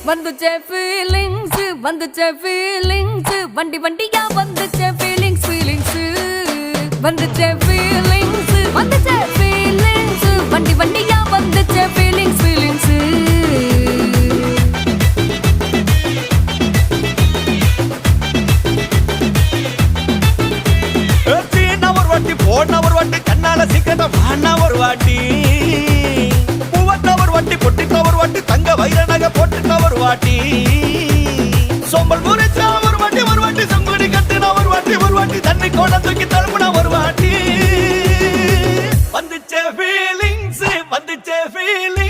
வந்துச்சே feelings வந்துச்சே feelings வண்டி வண்டியா வந்துச்சே feelings feelings வந்துச்சே feelings வந்துச்சே feelings வண்டி வண்டியா வந்துச்சே ஃபீலிங்ஸ் ஃபீலிங்ஸ் போன ஒரு வாட்டி கண்ணால சிக்கத வாண்ணா ஒரு வாட்டி பூவத்த ஒரு வாட்டி பொட்டித்த ஒரு வாட்டி தங்க வைர நகை போட்டுட்ட ஒரு வாட்டி சோம்பல் முறிச்சா ஒரு வாட்டி சங்குடி கட்டின ஒரு வாட்டி தண்ணி கோட தூக்கி தழுப்புன ஒரு வாட்டி வந்துச்சே ஃபீலிங்ஸ் வந்துச்சே ஃபீலிங்ஸ்